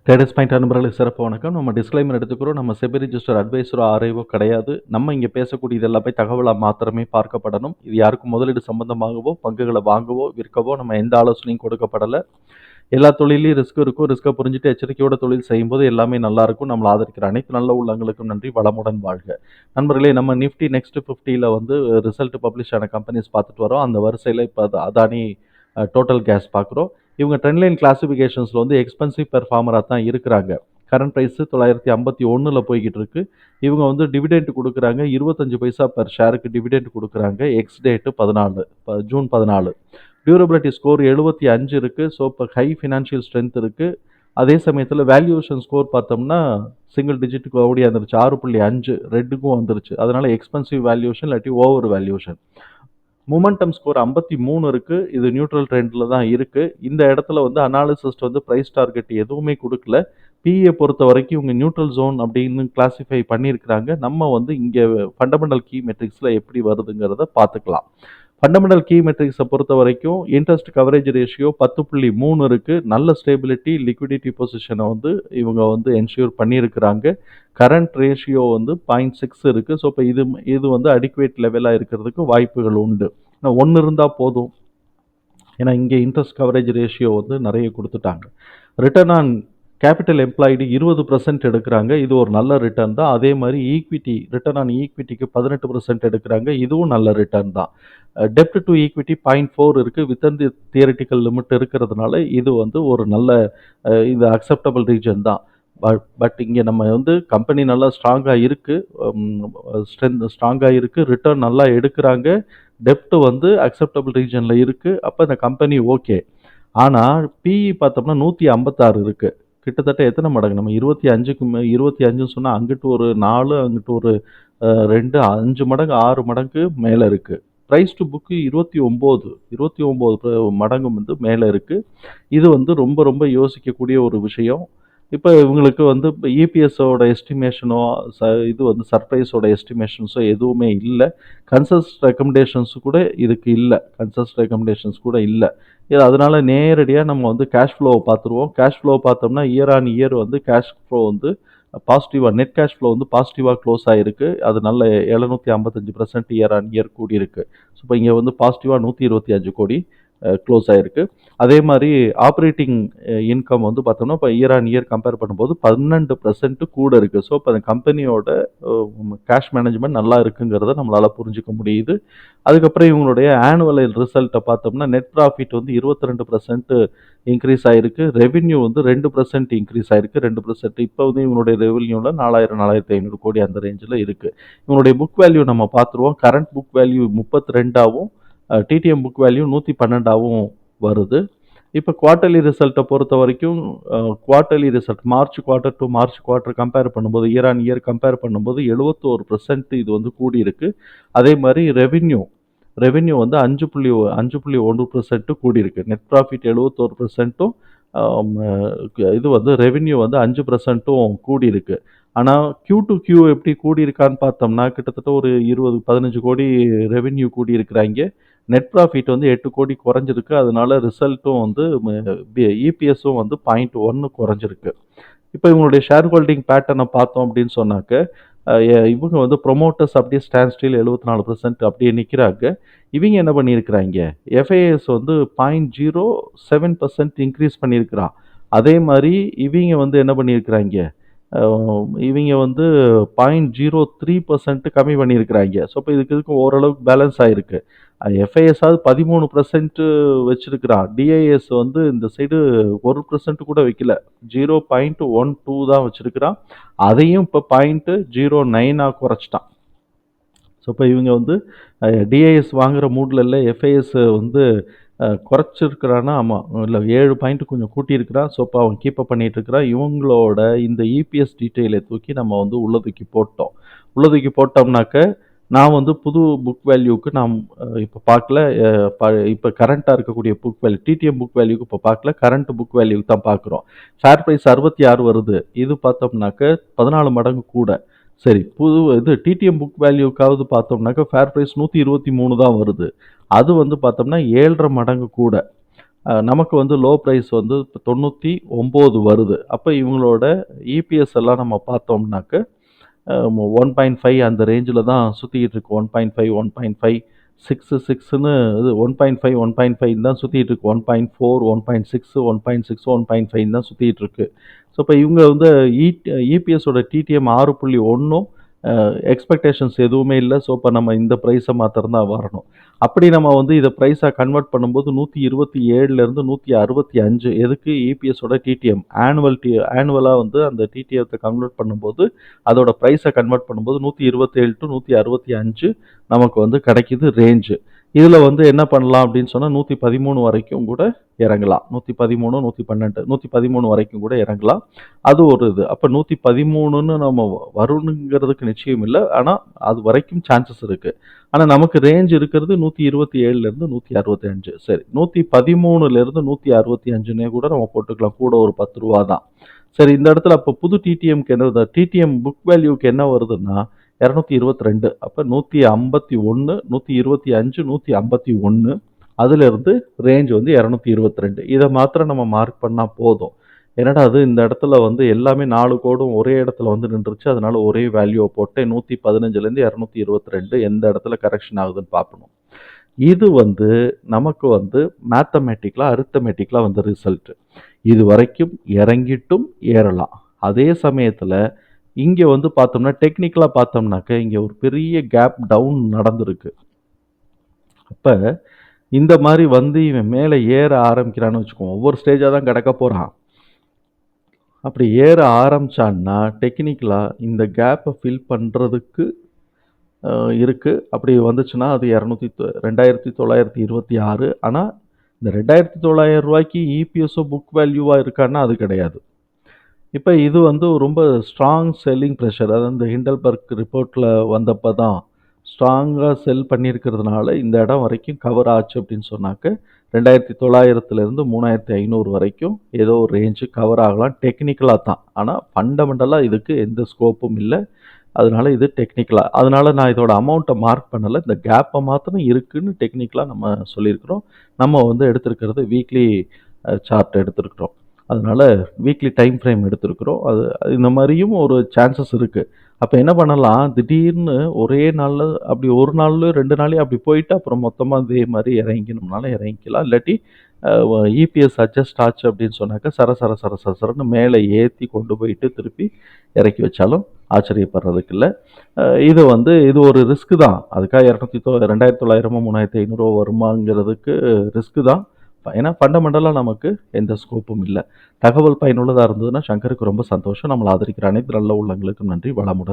Traders point நண்பர்களுக்கு சிறப்பு வணக்கம். நம்ம டிஸ்க்ளைமர் எடுத்துக்கிறோம். நம்ம செபி ரிஜிஸ்டர் அட்வைசரோ ஆர்ஐஓ கிடையாது. நம்ம இங்கே பேசக்கூடியது எல்லாமே தகவலாக மாத்திரமே பார்க்கப்படணும். இது யாருக்கும் முதலீடு சம்பந்தமாகவோ பங்குகளை வாங்கவோ விற்கவோ நம்ம எந்த ஆலோசனையும் கொடுக்கப்படலை. எல்லா தொழிலையும் ரிஸ்க் இருக்கும். ரிஸ்க்கை புரிஞ்சுட்டு எச்சரிக்கையோட தொழில் செய்யும்போது எல்லாமே நல்லா இருக்கும். நம்மளை ஆதரிக்கிற அனைத்து நல்ல உள்ளங்களுக்கும் நன்றி. வளமுடன் வாழ்க. நண்பர்களே, நம்ம நிஃப்டி நெக்ஸ்ட் 50ல் வந்து ரிசல்ட் பப்ளிஷ் ஆன கம்பெனிஸ் பார்த்துட்டு வரோம். அந்த வரிசையில் இப்போ அதானி டோட்டல் கேஸ் பார்க்குறோம். இவங்க ட்ரெண்ட்லைன் கிளாசிஃபிகேஷன்ஸில் வந்து எக்ஸ்பென்சிவ் பெர்ஃபார்மராக தான் இருக்கிறாங்க. கரண்ட் ப்ரைஸு 951 போய்கிட்டு இருக்கு. இவங்க வந்து டிவிடெண்ட் கொடுக்குறாங்க. 25 பைசா பெர் ஷேருக்கு டிவிடெண்ட் கொடுக்குறாங்க. X date 14 June 14. Durability score 75 இருக்குது. ஸோ இப்போ ஹை ஃபினான்ஷியல் ஸ்ட்ரென்த் இருக்குது. அதே சமயத்தில் வேல்யூவேஷன் ஸ்கோர் பார்த்தோம்னா சிங்கிள் டிஜிட்டுக்கு ஓடி வந்துருச்சு. 6.5 ரெட்டுக்கும் வந்துருச்சு. அதனால எக்ஸ்பென்சிவ் வேல்யூவேஷன் இல்லாட்டி ஓவர் வேல்யூவேஷன். மொமெண்டம் ஸ்கோர் 53 இருக்கு. இது நியூட்ரல் ட்ரெண்டில் தான் இருக்கு. இந்த இடத்துல வந்து அனாலிசிஸ்ட் வந்து ப்ரைஸ் டார்கெட் எதுவுமே கொடுக்கல. பிஏ பொறுத்த வரைக்கும் இவங்க நியூட்ரல் ஜோன் அப்படின்னு கிளாசிஃபை பண்ணியிருக்கிறாங்க. நம்ம வந்து இங்கே ஃபண்டமெண்டல் கீ மெட்ரிக்ஸில் எப்படி வருதுங்கிறத பார்த்துக்கலாம். ஃபண்டமெண்டல் கீ மெட்ரிக்ஸை பொறுத்த வரைக்கும் இன்ட்ரெஸ்ட் கவரேஜ் ரேஷியோ 10.3 இருக்குது. நல்ல ஸ்டேபிலிட்டி லிக்விடிட்டி பொசிஷனை வந்து இவங்க வந்து என்ஷூர் பண்ணியிருக்கிறாங்க. கரண்ட் ரேஷியோ வந்து 0.6 இருக்குது. ஸோ இப்போ இது வந்து அடிக்குவேட் லெவலாக இருக்கிறதுக்கு வாய்ப்புகள் உண்டு. ஆனால் 1 இருந்தால் போதும். ஏன்னா இங்கே இன்ட்ரெஸ்ட் கவரேஜ் ரேஷியோ வந்து நிறைய கொடுத்துட்டாங்க. ரிட்டர்ன் ஆன் கேபிட்டல் எம்ப்ளாய்டு 20% எடுக்கிறாங்க. இது ஒரு நல்ல ரிட்டர்ன் தான். அதே மாதிரி ஈக்விட்டி ரிட்டர்ன் ஆன் ஈக்விட்டிக்கு 18% எடுக்கிறாங்க. இதுவும் நல்ல ரிட்டர்ன் தான். டெப்ட் டு ஈக்விட்டி 0.4 இருக்குது. வித்தின் தி தியரிட்டிக்கல் லிமிட் இருக்கிறதுனால இது வந்து ஒரு நல்ல இது அக்செப்டபிள் ரீஜன் தான். பட் இங்கே நம்ம வந்து கம்பெனி நல்லா ஸ்ட்ராங்காக இருக்குது. ஸ்ட்ராங்காக இருக்குது. ரிட்டர்ன் நல்லா எடுக்கிறாங்க. டெப்ட் வந்து அக்செப்டபிள் ரீஜனில் இருக்குது. அப்போ இந்த கம்பெனி ஓகே. ஆனால் பிஇ பார்த்தோம்னா 156 இருக்குது. கிட்டத்தட்ட எத்தனை மடங்கு? நம்ம 25 சொன்னால் அங்கிட்டு ஒரு 4, அங்கிட்டு ஒரு 2, 5 மடங்கு 6 மடங்கு மேலே இருக்குது. ப்ரைஸ் டு புக்கு 29 மடங்கு வந்து மேலே இருக்குது. இது வந்து ரொம்ப ரொம்ப யோசிக்கக்கூடிய ஒரு விஷயம். இப்போ இவங்களுக்கு வந்து இப்போ இபிஎஸோட எஸ்டிமேஷனோ இது வந்து சர்ப்ரைஸோட எஸ்டிமேஷன்ஸோ எதுவுமே இல்லை. கன்சல்ஸ் ரெக்கமெண்டேஷன்ஸ் கூட இதுக்கு இல்லை. இது அதனால நேரடியாக நம்ம வந்து கேஷ் ஃப்ளோவை பார்த்துருவோம். கேஷ் ஃப்ளோ பார்த்தோம்னா இயர் ஆன் இயர் வந்து கேஷ் ஃப்ளோ வந்து பாசிட்டிவாக, நெட் கேஷ் ஃப்ளோ வந்து பாசிட்டிவாக க்ளோஸ் ஆகிருக்கு. அது நல்ல 755% இயர் ஆன் இயர் கூடியிருக்கு. ஸோ இப்போ இங்கே வந்து பாசிட்டிவாக 125 கோடி க்ளோஸ் ஆகிருக்கு. அதே மாதிரி ஆப்ரேட்டிங் இன்கம் வந்து பார்த்தோம்னா இப்போ இயர் ஆன் இயர் கம்பேர் பண்ணும்போது 12% கூட இருக்குது. ஸோ இப்போ அந்த கம்பெனியோட கேஷ் மேனேஜ்மெண்ட் நல்லா இருக்குங்கிறத நம்மளால் புரிஞ்சிக்க முடியுது. அதுக்கப்புறம் இவங்களுடைய ஆனுவல் ரிசல்ட்டை பார்த்தோம்னா நெட் ப்ராஃபிட் வந்து 22% இன்க்ரீஸ் ஆகிருக்கு. ரெவென்யூ வந்து 2% இன்க்ரீஸ் ஆகிருக்கு. 2%. இப்போ வந்து இவங்களுடைய ரெவென்யூவில் 4,500 கோடி அந்த ரேஞ்சில் இருக்குது. இவங்களுடைய புக் வேல்யூ நம்ம பார்த்துருவோம். கரண்ட் புக் வேல்யூ 32ஆகவும் டிடிஎம் புக் வேல்யூ 112ஆகவும் வருது. இப்போ குவார்ட்டர்லி ரிசல்ட்டை பொறுத்த வரைக்கும் quarterly result March quarter to March quarter compare பண்ணும்போது இயர் ஆன் இயர் கம்பேர் பண்ணும்போது 71% இது வந்து கூடியிருக்கு. அதே மாதிரி ரெவென்யூ வந்து 5.1% கூடியிருக்கு. நெட் ப்ராஃபிட் 71%, இது வந்து ரெவென்யூ வந்து 5%ம் கூடியிருக்கு. ஆனால் Q to Q எப்படி கூடியிருக்கான்னு பார்த்தோம்னா கிட்டத்தட்ட ஒரு 15 கோடி ரெவென்யூ கூடியிருக்கிறாங்க. நெட் ப்ராஃபிட் வந்து 8 கோடி குறைஞ்சிருக்கு. அதனால ரிசல்ட்டும் வந்து இபிஎஸும் வந்து 0.1 குறைஞ்சிருக்கு. இப்போ இவங்களுடைய ஷேர் ஹோல்டிங் பேட்டர்னை பார்த்தோம் அப்படின்னு சொன்னாக்க இவங்க வந்து ப்ரொமோட்டர்ஸ் அப்படியே ஸ்டாண்ட் ஸ்டில் 74% அப்படியே நிற்கிறாங்க. இவங்க என்ன பண்ணியிருக்கிறாங்க? எஃப்ஐஎஸ் வந்து 0.07% இன்க்ரீஸ் பண்ணியிருக்கிறான். அதே மாதிரி இவங்க வந்து என்ன பண்ணியிருக்கிறாங்க? இவங்க வந்து 0.03% கம்மி பண்ணியிருக்கிறாங்க. ஸோ இப்போ இதுக்கும் ஓரளவுக்கு பேலன்ஸ் ஆகிருக்கு. எஃப்ஐஎஸ்ஸாவது 13% வச்சிருக்கிறான். டிஐஎஸ் வந்து இந்த சைடு 1% கூட வைக்கல. 0.12 தான் வச்சிருக்கிறான். அதையும் இப்போ 0.09 குறைச்சிட்டான். ஸோ இப்போ இவங்க வந்து டிஐஎஸ் வாங்குகிற மூடில் இல்லை. எஃப்ஐஎஸ் வந்து குறைச்சிருக்கிறான்னா ஆமாம் இல்லை 7 பாயிண்ட் கொஞ்சம் கூட்டியிருக்கிறான். ஸோ இப்போ அவன் கீப்பப் பண்ணிகிட்டு இருக்கிறான். இவங்களோட இந்த இபிஎஸ் டீட்டெயிலை தூக்கி நம்ம வந்து உள்ளதுக்கி போட்டோம்னாக்க நான் வந்து புது புக் வேல்யூக்கு நாம் இப்போ பார்க்கல. இப்போ கரண்ட்டாக இருக்கக்கூடிய புக் வேல்யூ டிடிஎம் புக் வேல்யூக்கு இப்போ பார்க்கல. கரண்ட் புக் வேல்யூக்கு தான் பார்க்குறோம். ஃபேர் ப்ரைஸ் 66 வருது. இது பார்த்தோம்னாக்க 14 மடங்கு கூட. சரி, இது டிடிஎம் புக் வேல்யூக்காவது பார்த்தோம்னாக்க ஃபேர் ப்ரைஸ் 123 தான் வருது. அது வந்து பார்த்தோம்னா 7.5 மடங்கு கூட. நமக்கு வந்து லோ ப்ரைஸ் வந்து இப்போ 99 வருது. அப்போ இவங்களோட இபிஎஸ் எல்லாம் நம்ம பார்த்தோம்னாக்க 1.5 அந்த ரேஞ்சில் தான் சுற்றிக்கிட்டு இருக்கு. 1.5 1.5 6ன்னு இது 1.5 1.5 தான் சுற்றிட்டு இருக்கு. 1.4 1.6 1.6 1.5 தான் சுற்றிட்டு இருக்கு. ஸோ இப்போ இவங்க வந்து இபிஎஸோட டிடிஎம் 6.1 எக்ஸ்பெக்டேஷன்ஸ் எதுவுமே இல்லை. ஸோ இப்போ நம்ம இந்த ப்ரைஸை மாத்திரம் தான் வரணும். அப்படி நம்ம வந்து இதை ப்ரைஸாக கன்வெர்ட் பண்ணும்போது 127லேருந்து 165 எதுக்கு இபிஎஸோட டிடிஎம் ஆனுவலாக வந்து அந்த டிடிஎத்தை கன்வெர்ட் பண்ணும்போது அதோட ப்ரைஸை கன்வெர்ட் பண்ணும்போது 127 டு 165 நமக்கு வந்து கிடைக்குது ரேஞ்சு. இதில் வந்து என்ன பண்ணலாம் அப்படின்னு சொன்னால் 113 வரைக்கும் கூட இறங்கலாம். 113 112 113 வரைக்கும் கூட இறங்கலாம். அது ஒரு இது. அப்போ 113ன்னு நம்ம வருங்கிறதுக்கு நிச்சயம் இல்லை. ஆனால் அது வரைக்கும் சான்சஸ் இருக்குது. ஆனால் நமக்கு ரேஞ்ச் இருக்கிறது 127லேருந்து 165. சரி, 113லேருந்து 165னே கூட நம்ம போட்டுக்கலாம். கூட ஒரு 10 ரூபா தான். சரி, இந்த இடத்துல அப்போ புது டிடிஎம்க்கு என்ன டிடிஎம் புக் வேல்யூக்கு என்ன வருதுன்னா 222. அப்போ 151 125 151 அதிலிருந்து ரேஞ்ச் வந்து 222. இதை மாத்திரம் நம்ம மார்க் பண்ணால் போதும். என்னடா அது இந்த இடத்துல வந்து எல்லாமே 4 கோடும் ஒரே இடத்துல வந்து நின்றுச்சு. அதனால ஒரே வேல்யூவை போட்டு 115லேருந்து 222 எந்த இடத்துல கரெக்ஷன் ஆகுதுன்னு பார்க்கணும். இது வந்து நமக்கு வந்து மேத்தமேட்டிக்கலாக அரித்தமேட்டிக்கலாக வந்த ரிசல்ட். இது வரைக்கும் இறங்கிட்டும் ஏறலாம். அதே சமயத்தில் இங்கே வந்து பார்த்தோம்னா டெக்னிக்கலாக பார்த்தோம்னாக்க இங்கே ஒரு பெரிய கேப் டவுன் நடந்திருக்கு. அப்போ இந்த மாதிரி வந்து இவன் மேலே ஏற ஆரம்பிக்கிறான்னு வச்சுக்கோங்க. ஒவ்வொரு ஸ்டேஜாக தான் கிடக்க போகிறான். அப்படி ஏற ஆரம்பிச்சான்னா டெக்னிக்கலாக இந்த கேப்பை ஃபில் பண்ணுறதுக்கு இருக்குது. அப்படி வந்துச்சுன்னா அது 2926. ஆனால் இந்த 2900 ரூபாய்க்கு இபிஎஸ்ஓ புக் வேல்யூவாக இருக்கான்னா அது கிடையாது. இப்போ இது வந்து ரொம்ப ஸ்ட்ராங் செல்லிங் ப்ரெஷர். அதாவது இந்த ஹிண்டல்பர்க் ரிப்போர்ட்டில் வந்தப்போ தான் ஸ்ட்ராங்காக செல் பண்ணியிருக்கிறதுனால இந்த இடம் வரைக்கும் கவர் ஆச்சு அப்படின்னு சொன்னாக்க 2900லேருந்து 3500 வரைக்கும் ஏதோ ஒரு ரேஞ்சு கவர் ஆகலாம் டெக்னிக்கலாக தான். ஆனால் ஃபண்டமெண்டலாக இதுக்கு எந்த ஸ்கோப்பும் இல்லை. அதனால இது டெக்னிக்கலாக. அதனால நான் இதோட அமௌண்ட்டை மார்க் பண்ணலை. இந்த கேப்பை மாத்திரம் இருக்குன்னு டெக்னிக்கலாக நம்ம சொல்லியிருக்கிறோம். நம்ம வந்து எடுத்திருக்கிறது வீக்லி சார்ட் எடுத்திருக்கிறோம். அதனால வீக்லி டைம் ஃப்ரேம் எடுத்திருக்கிறோம். அது இந்த மாதிரியும் ஒரு சான்சஸ் இருக்குது. அப்போ என்ன பண்ணலாம், திடீர்னு ஒரே நாளில் அப்படி ஒரு நாள் 2 நாளே அப்படி போயிட்டு அப்புறம் மொத்தமாக இதே மாதிரி இறங்கிக்கணும்னாலும் இறங்கிக்கலாம். இல்லாட்டி இபிஎஸ் அட்ஜஸ்ட் ஆச்சு அப்படின்னு சொன்னாக்கா சரன்னு மேலே ஏற்றி கொண்டு போயிட்டு திருப்பி இறக்கி வச்சாலும் ஆச்சரியப்படுறதுக்கு இல்லை. இது வந்து இது ஒரு ரிஸ்க்கு தான். அதுக்காக 2900 3500 வருமாங்கிறதுக்கு ரிஸ்க்கு தான். ஏன்னா ஃபண்டமெண்டலாக நமக்கு எந்த ஸ்கோப்பும் இல்லை. தகவல் பயனுள்ளதாக இருந்ததுன்னா சங்கருக்கு ரொம்ப சந்தோஷம். நம்மளை ஆதரிக்கிற அனைத்து நல்ல உள்ளங்களுக்கும் நன்றி. வளமுடன்.